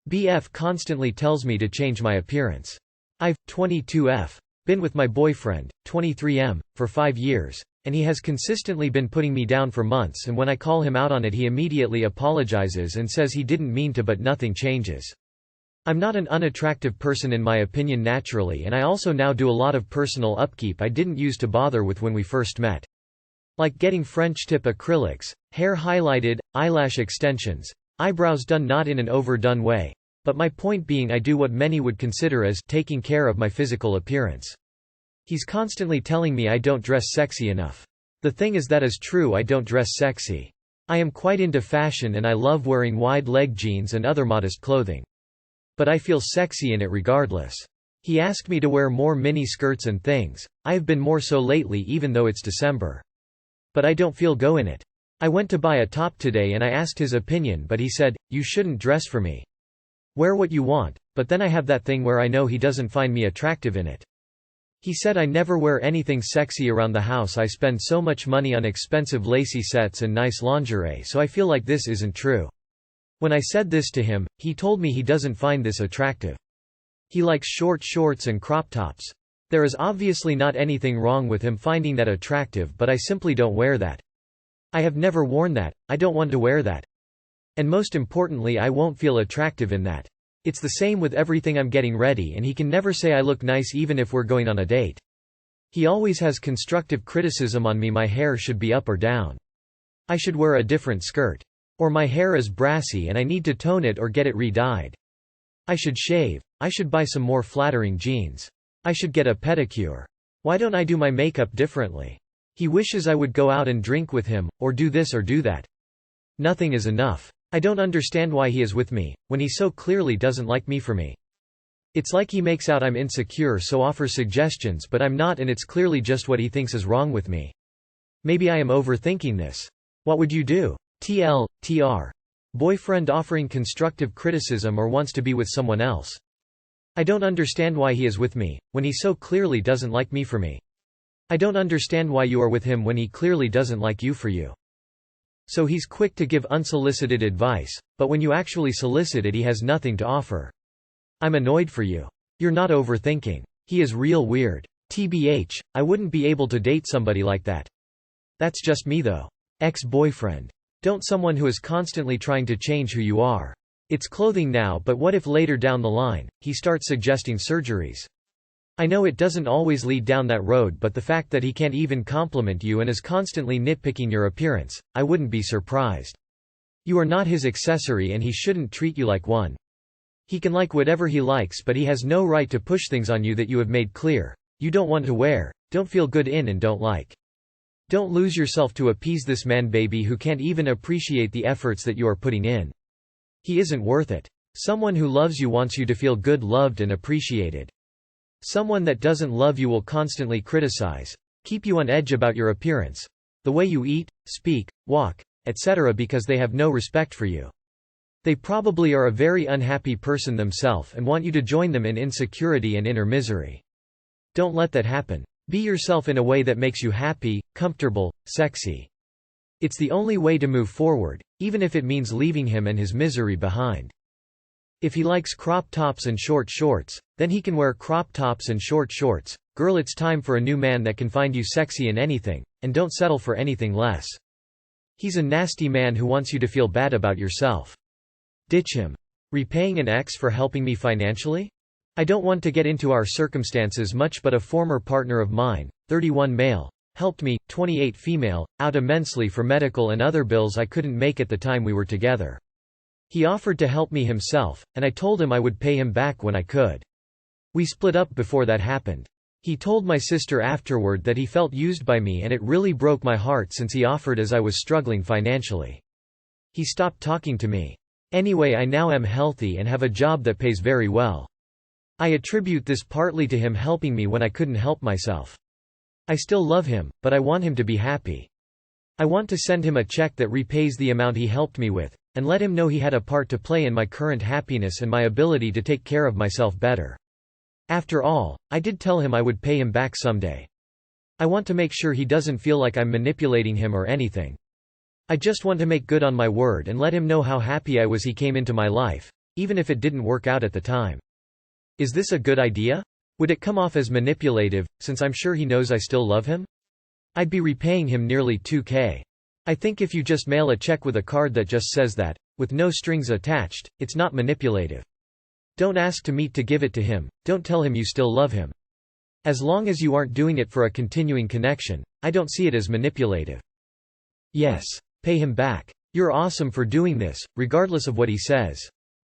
BF constantly tells me to change my appearance. I've, 22F, been with my boyfriend, 23M, for 5 years, and he has consistently been putting me down for months, and when I call him out on it he immediately apologizes and says he didn't mean to, but nothing changes. I'm not an unattractive person in my opinion naturally, and I also now do a lot of personal upkeep I didn't use to bother with when we first met. Like getting French tip acrylics, hair highlighted, eyelash extensions, eyebrows done not in an overdone way. But my point being, I do what many would consider as taking care of my physical appearance. He's constantly telling me I don't dress sexy enough. The thing is, that is true, I don't dress sexy. I am quite into fashion and I love wearing wide leg jeans and other modest clothing. But I feel sexy in it regardless. He asked me to wear more mini skirts and things. I have been more so lately even though it's December. But I don't feel go in it. I went to buy a top today and I asked his opinion, but he said, "You shouldn't dress for me. Wear what you want," but then I have that thing where I know he doesn't find me attractive in it. He said I never wear anything sexy around the house. I spend so much money on expensive lacy sets and nice lingerie, so I feel like this isn't true. When I said this to him, he told me he doesn't find this attractive. He likes short shorts and crop tops. There is obviously not anything wrong with him finding that attractive, but I simply don't wear that. I have never worn that, I don't want to wear that. And most importantly, I won't feel attractive in that. It's the same with everything I'm getting ready, and he can never say I look nice even if we're going on a date. He always has constructive criticism on me. My hair should be up or down. I should wear a different skirt. Or my hair is brassy and I need to tone it or get it re-dyed. I should shave. I should buy some more flattering jeans. I should get a pedicure. Why don't I do my makeup differently? He wishes I would go out and drink with him, or do this or do that. Nothing is enough. I don't understand why he is with me, when he so clearly doesn't like me for me. It's like he makes out I'm insecure, so offers suggestions, but I'm not, and it's clearly just what he thinks is wrong with me. Maybe I am overthinking this. What would you do? TL. Boyfriend offering constructive criticism or wants to be with someone else. I don't understand why he is with me, when he so clearly doesn't like me for me. I don't understand why you are with him when he clearly doesn't like you for you. So he's quick to give unsolicited advice, but when you actually solicit it he has nothing to offer. I'm annoyed for you. You're not overthinking. He is real weird. TBH, I wouldn't be able to date somebody like that. That's just me though. Ex-boyfriend. Don't someone who is constantly trying to change who you are. It's clothing now, but what if later down the line, he starts suggesting surgeries? I know it doesn't always lead down that road, but the fact that he can't even compliment you and is constantly nitpicking your appearance, I wouldn't be surprised. You are not his accessory and he shouldn't treat you like one. He can like whatever he likes, but he has no right to push things on you that you have made clear you don't want to wear, don't feel good in, and don't like. Don't lose yourself to appease this man, baby, who can't even appreciate the efforts that you are putting in. He isn't worth it. Someone who loves you wants you to feel good, loved and appreciated. Someone that doesn't love you will constantly criticize, keep you on edge about your appearance, the way you eat, speak, walk, etc. because they have no respect for you. They probably are a very unhappy person themselves and want you to join them in insecurity and inner misery. Don't let that happen. Be yourself in a way that makes you happy, comfortable, sexy. It's the only way to move forward, even if it means leaving him and his misery behind. If he likes crop tops and short shorts, then he can wear crop tops and short shorts. Girl, it's time for a new man that can find you sexy in anything, and don't settle for anything less. He's a nasty man who wants you to feel bad about yourself. Ditch him. Repaying an ex for helping me financially? I don't want to get into our circumstances much, but a former partner of mine, 31 male, helped me, 28 female, out immensely for medical and other bills I couldn't make at the time we were together. He offered to help me himself, and I told him I would pay him back when I could. We split up before that happened. He told my sister afterward that he felt used by me, and it really broke my heart since he offered as I was struggling financially. He stopped talking to me. Anyway, I now am healthy and have a job that pays very well. I attribute this partly to him helping me when I couldn't help myself. I still love him, but I want him to be happy. I want to send him a check that repays the amount he helped me with, and let him know he had a part to play in my current happiness and my ability to take care of myself better. After all, I did tell him I would pay him back someday. I want to make sure he doesn't feel like I'm manipulating him or anything. I just want to make good on my word and let him know how happy I was he came into my life. even if it didn't work out at the time. Is this a good idea? Would it come off as manipulative, since I'm sure he knows I still love him? I'd be repaying him nearly $2,000. I think if you just mail a check with a card that just says that, with no strings attached, it's not manipulative. Don't ask to meet to give it to him, don't tell him you still love him. As long as you aren't doing it for a continuing connection, I don't see it as manipulative. Yes. Pay him back. You're awesome for doing this, regardless of what he says.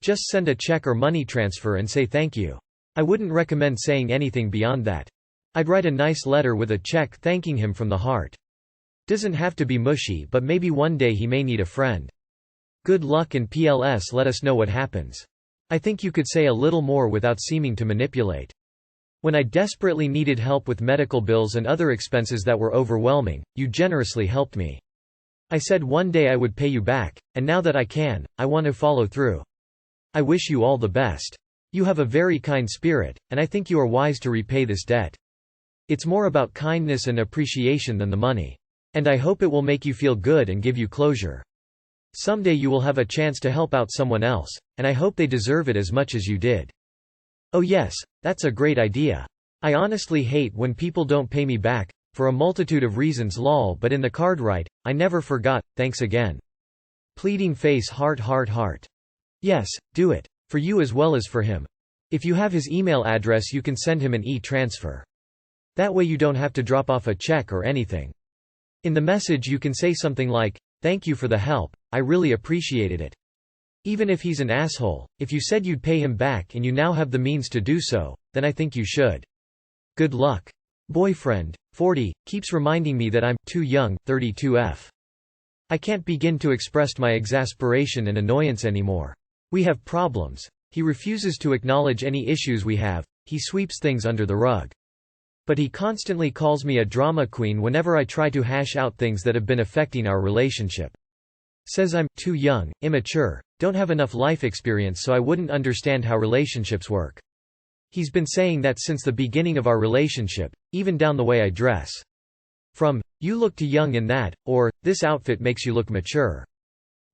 Just send a check or money transfer and say thank you. I wouldn't recommend saying anything beyond that. I'd write a nice letter with a check thanking him from the heart. Doesn't have to be mushy, but maybe one day he may need a friend. Good luck, and PLS, let us know what happens. I think you could say a little more without seeming to manipulate. When I desperately needed help with medical bills and other expenses that were overwhelming, you generously helped me. I said one day I would pay you back, and now that I can, I want to follow through. I wish you all the best. You have a very kind spirit, and I think you are wise to repay this debt. It's more about kindness and appreciation than the money. And I hope it will make you feel good and give you closure. Someday you will have a chance to help out someone else, and I hope they deserve it as much as you did. Oh yes, that's a great idea. I honestly hate when people don't pay me back, for a multitude of reasons lol, but in the card write, I never forgot, thanks again. Pleading face heart heart heart. Yes, do it. For you as well as for him. If you have his email address you can send him an e-transfer. That way you don't have to drop off a check or anything. In the message you can say something like, thank you for the help, I really appreciated it. Even if he's an asshole, if you said you'd pay him back and you now have the means to do so, then I think you should. Good luck. Boyfriend, 40, keeps reminding me that I'm too young, 32F. I can't begin to express my exasperation and annoyance anymore. We have problems. He refuses to acknowledge any issues we have, he sweeps things under the rug. But he constantly calls me a drama queen whenever I try to hash out things that have been affecting our relationship. Says I'm too young, immature, don't have enough life experience so I wouldn't understand how relationships work. He's been saying that since the beginning of our relationship, even down the way I dress. From, you look too young in that, or, this outfit makes you look mature.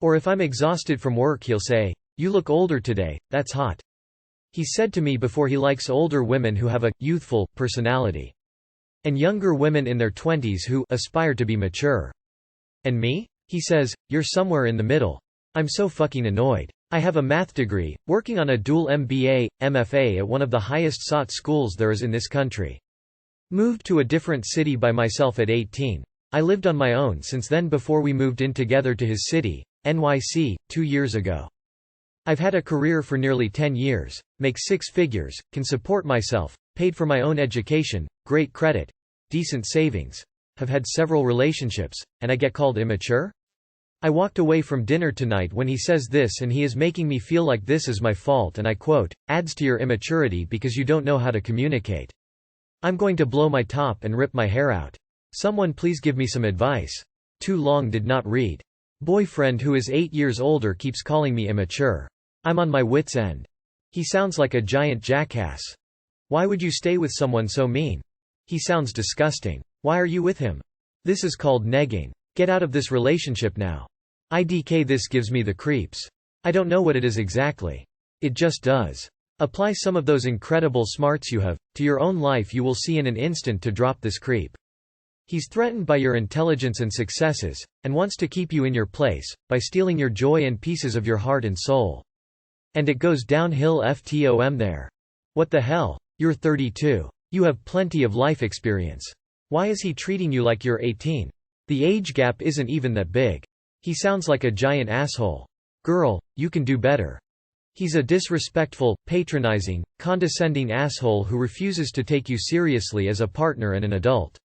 Or if I'm exhausted from work he'll say, you look older today, that's hot. He said to me before he likes older women who have a youthful personality. And younger women in their 20s who aspire to be mature. And me? He says, you're somewhere in the middle. I'm so fucking annoyed. I have a math degree, working on a dual MBA, MFA at one of the highest sought schools there is in this country. Moved to a different city by myself at 18. I lived on my own since then before we moved in together to his city, NYC, 2 years ago. I've had a career for nearly 10 years, make 6 figures, can support myself, paid for my own education, great credit, decent savings, have had several relationships, and I get called immature? I walked away from dinner tonight when he says this and he is making me feel like this is my fault and I quote, adds to your immaturity because you don't know how to communicate. I'm going to blow my top and rip my hair out. Someone please give me some advice. Too long did not read. Boyfriend who is 8 years older keeps calling me immature. I'm on my wit's end. He sounds like a giant jackass. Why would you stay with someone so mean? He sounds disgusting. Why are you with him? This is called negging. Get out of this relationship now. IDK, this gives me the creeps. I don't know what it is exactly. It just does. Apply some of those incredible smarts you have to your own life, you will see in an instant to drop this creep. He's threatened by your intelligence and successes, and wants to keep you in your place, by stealing your joy and pieces of your heart and soul. And it goes downhill FTOM there. What the hell? You're 32. You have plenty of life experience. Why is he treating you like you're 18? The age gap isn't even that big. He sounds like a giant asshole. Girl, you can do better. He's a disrespectful, patronizing, condescending asshole who refuses to take you seriously as a partner and an adult.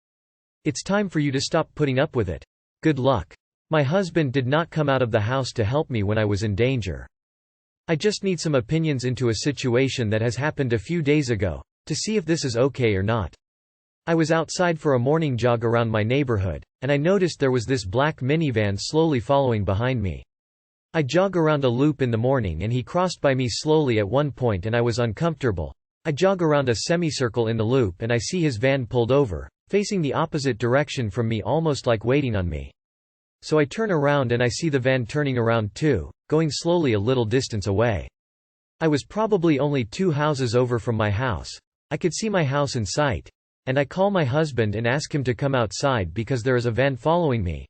It's time for you to stop putting up with it. Good luck. My husband did not come out of the house to help me when I was in danger. I just need some opinions into a situation that has happened a few days ago, to see if this is okay or not. I was outside for a morning jog around my neighborhood, and I noticed there was this black minivan slowly following behind me. I jog around a loop in the morning and he crossed by me slowly at one point and I was uncomfortable. I jog around a semicircle in the loop and I see his van pulled over, facing the opposite direction from me, almost like waiting on me. So I turn around and I see the van turning around too, going slowly a little distance away. I was probably only 2 houses over from my house. I could see my house in sight. And I call my husband and ask him to come outside because there is a van following me.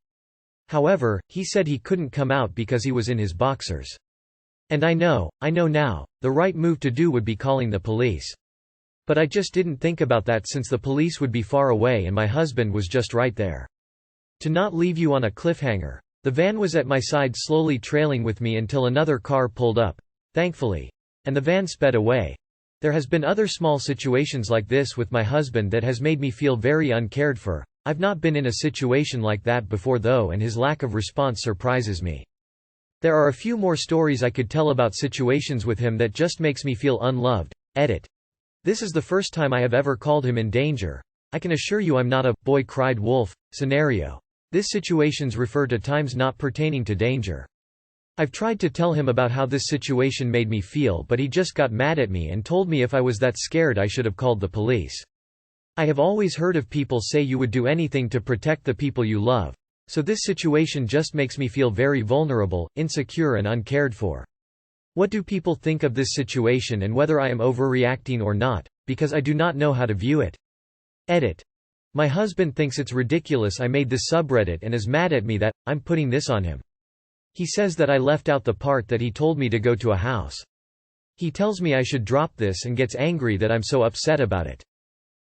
However, he said he couldn't come out because he was in his boxers. And I know now, the right move to do would be calling the police. But I just didn't think about that since the police would be far away and my husband was just right there. To not leave you on a cliffhanger, the van was at my side slowly trailing with me until another car pulled up, thankfully, and the van sped away. There has been other small situations like this with my husband that has made me feel very uncared for. I've not been in a situation like that before though, and his lack of response surprises me. There are a few more stories I could tell about situations with him that just makes me feel unloved. Edit. This is the first time I have ever called him in danger. I can assure you I'm not a "boy cried wolf" scenario. These situations refer to times not pertaining to danger. I've tried to tell him about how this situation made me feel, but he just got mad at me and told me if I was that scared I should have called the police. I have always heard of people say you would do anything to protect the people you love. So this situation just makes me feel very vulnerable, insecure and uncared for. What do people think of this situation and whether I am overreacting or not, because I do not know how to view it. Edit. My husband thinks it's ridiculous I made this subreddit and is mad at me that I'm putting this on him. He says that I left out the part that he told me to go to a house. He tells me I should drop this and gets angry that I'm so upset about it.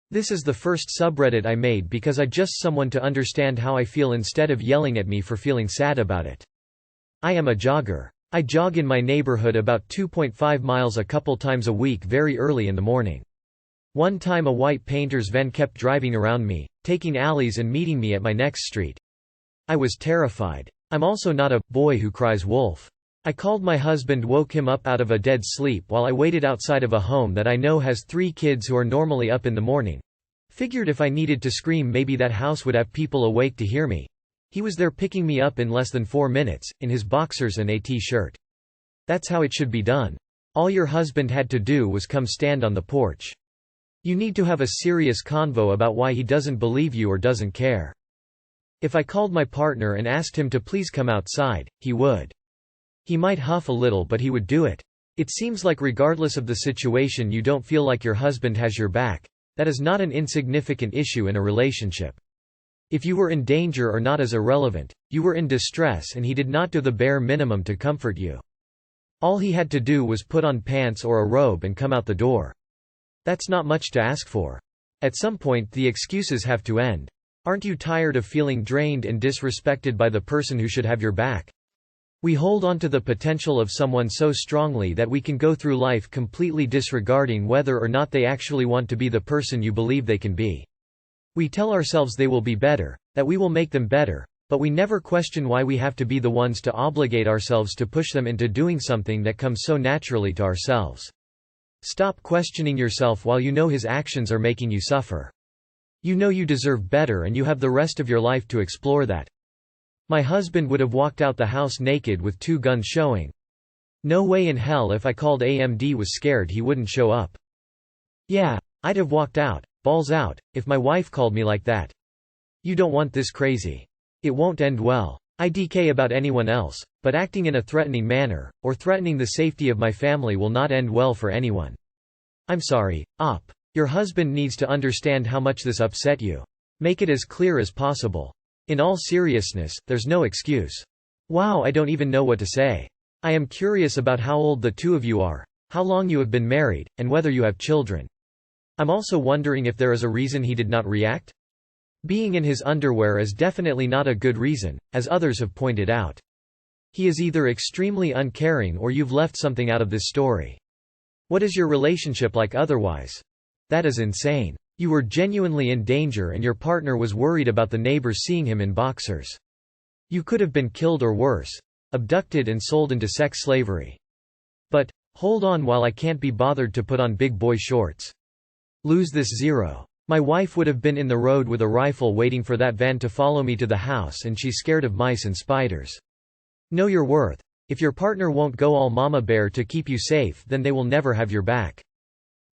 This is the first subreddit I made because I just someone to understand how I feel instead of yelling at me for feeling sad about it. I am a jogger. I jog in my neighborhood about 2.5 miles a couple times a week very early in the morning. One time a white painter's van kept driving around me, taking alleys and meeting me at my next street. I was terrified. I'm also not a boy who cries wolf. I called my husband, woke him up out of a dead sleep while I waited outside of a home that I know has 3 kids who are normally up in the morning. Figured if I needed to scream maybe that house would have people awake to hear me. He was there picking me up in less than 4 minutes, in his boxers and a t-shirt. That's how it should be done. All your husband had to do was come stand on the porch. You need to have a serious convo about why he doesn't believe you or doesn't care. If I called my partner and asked him to please come outside, he would. He might huff a little but he would do it. It seems like regardless of the situation you don't feel like your husband has your back. That is not an insignificant issue in a relationship. If you were in danger or not is irrelevant, you were in distress and he did not do the bare minimum to comfort you. All he had to do was put on pants or a robe and come out the door. That's not much to ask for. At some point the excuses have to end. Aren't you tired of feeling drained and disrespected by the person who should have your back? We hold on to the potential of someone so strongly that we can go through life completely disregarding whether or not they actually want to be the person you believe they can be. We tell ourselves they will be better, that we will make them better, but we never question why we have to be the ones to obligate ourselves to push them into doing something that comes so naturally to ourselves. Stop questioning yourself while you know his actions are making you suffer. You know you deserve better and you have the rest of your life to explore that. My husband would have walked out the house naked with 2 guns showing. No way in hell if I called AMD was scared he wouldn't show up. Yeah, I'd have walked out, balls out, if my wife called me like that. You don't want this crazy. It won't end well. I DK about anyone else, but acting in a threatening manner, or threatening the safety of my family will not end well for anyone. I'm sorry, Op. Your husband needs to understand how much this upset you. Make it as clear as possible. In all seriousness, there's no excuse. Wow, I don't even know what to say. I am curious about how old the 2 of you are, how long you have been married, and whether you have children. I'm also wondering if there is a reason he did not react? Being in his underwear is definitely not a good reason, as others have pointed out. He is either extremely uncaring or you've left something out of this story. What is your relationship like otherwise? That is insane. You were genuinely in danger and your partner was worried about the neighbors seeing him in boxers. You could have been killed or worse. Abducted and sold into sex slavery. But, hold on while I can't be bothered to put on big boy shorts. Lose this 0. My wife would have been in the road with a rifle waiting for that van to follow me to the house and she's scared of mice and spiders. Know your worth. If your partner won't go all mama bear to keep you safe then they will never have your back.